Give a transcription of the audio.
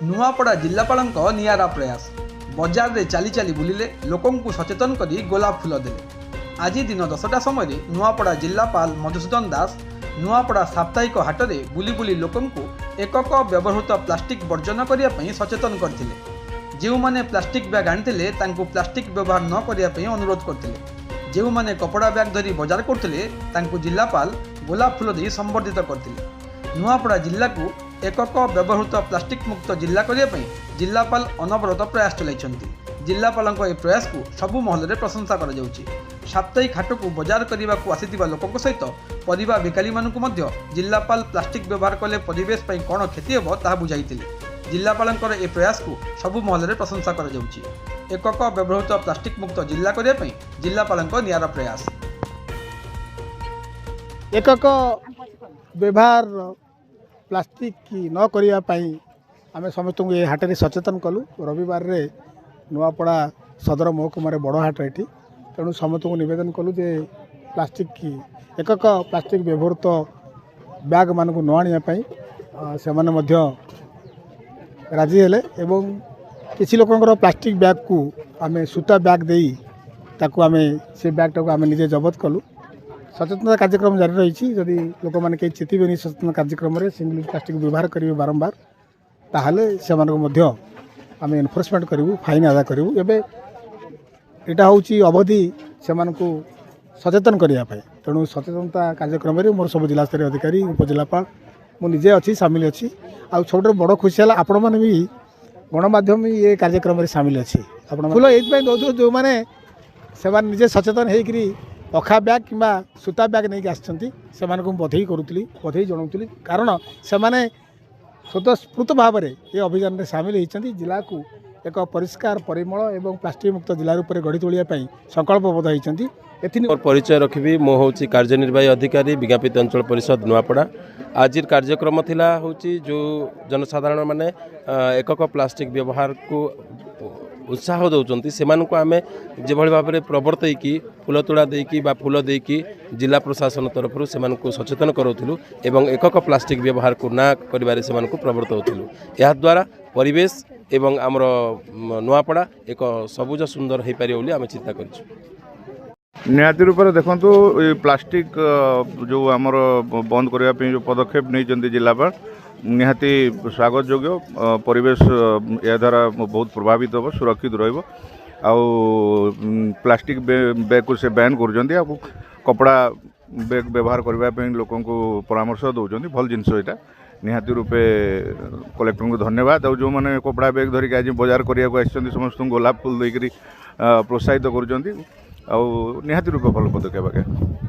नुआपड़ा जिलापाल निआरा प्रयास बजार रे चली चली बुलिले लोकंकु सचेतन करी गोलाप फूल देले। आज दिन 10टा समय नुआपड़ा जिलापाल मधुसूदन दास नुआपड़ा साप्ताहिक हाट में बुली बुली लोकंकु एकक व्यवहृत प्लास्टिक वर्जन करने सचेतन करथिले। जो माने प्लास्टिक बैग आनिथिले तांकु प्लास्टिक व्यवहार न करने अनुरोध करथिले। जो माने कपड़ा बैग धरी बजार करथिले तांकु जिलापाल गोलाप फूल दे संबर्धित करथिले। नुआपड़ा जिला को एकक व्यवहृत प्लास्टिक मुक्त जिला करने जिलापाल अनवरत प्रयास चलाइछन्ति। जिलापाल प्रयास को सबु महल में प्रशंसा कर साप्ताहिक हाट को बजार करने को आसीथिबा लोकक सहित परिबा बिकाली मानकु मध्य जिलापाल प्लास्टिक व्यवहार कले परिवेश पई कौन क्षति हेबो ताहा बुझाइथिले। जिलापाल ए प्रयास को सबु महल में प्रशंसा कर एकक व्यवहृत प्लास्टिक मुक्त जिला करने जिलापाल निआरा प्रयास। एकक व्यवहार प्लास्टिक की न करने आम समस्त ये हाट में सचेतन कलु। रविवार रे नुआपड़ा सदर महकुमार बड़ हाट ये तेणु समस्त को निवेदन कलु जे प्लास्टिक की एकक प्लास्टिक व्यवहृत बैग मान को न आने से राजी हेले एवं किसी लोकंर प्लास्टिक बैग को आम सूता बैग दे ताकू आम से बैगटा को आम निजे जबत कलु। सचेतनता कार्यक्रम जारी रही जदि लोक मैंने कहीं चेतवे सचेतन कार्यक्रम में सिंगल प्लास्टिक व्यवहार करेंगे बारंबार ताहले से आम एनफोर्समेंट करूँ फाइन अदा करूँ। एवं यहाँ हूँ अवधि से सचेतन करने तेणु सचेतनता कार्यक्रम में मोर सब जिला स्तरीय अधिकारी उपजिलापाल मुझे अच्छी सामिल अच्छी आ सब बड़ खुशी है आपण मैंने भी गणमाध्यम ये कार्यक्रम में सामिल अच्छी फूल ये दौर जो मैंने से निजे सचेतन होकर अखा बैग कि सूता बैग नहीं आसछन्ति से बधई करुली बधई जनाऊली कारण से माने स्वतःस्फूर्त भाव में ये अभियान में सामिल होती जिला को एक परिष्कार परिमल एवं प्लास्टिक मुक्त जिला रूप में गढ़ी तोड़ाई संकल्पबद्ध होती। और परिचय रखी मो हूँ कार्यनिर्वाही अधिकारी विज्ञापित अंचल परिषद नुआपड़ा। आज कार्यक्रम थिला हूँ जो जनसाधारण माने एकक प्लास्टिक व्यवहार को उत्साह दौरान से आम जो भाव में प्रवर्तई फूल तोड़ा देकी फूल देकी जिला प्रशासन तरफ से सचेतन करूँ एवं एकक प्लास्टिक व्यवहार को ना कर प्रवर्तौलु। यह द्वारा परिवेश एवं आमर नुआपड़ा एक सबुज सुंदर हो पारे बोली आम चिंता कर निहाती रूप से देखु प्लास्टिक जो आमर बंद करने जो पदक्षेप नहीं जिलापाल निहाती स्वागत योग्य। परिवेश या द्वारा बहुत प्रभावित हो सुरक्षित रहिबो। प्लास्टिक बैग को से बैन कर कपड़ा बैग व्यवहार करने लोक परामर्श दौरान भल जिनस यहाँ निहाती रूपे कलेक्टर को धन्यवाद। और जो मैंने कपड़ा बैग धरिक आज बजार करने को आसछन्ति समस्त गोलाप फूल देकर प्रोत्साहित कर निहाती रूपे भल पदक्षेप।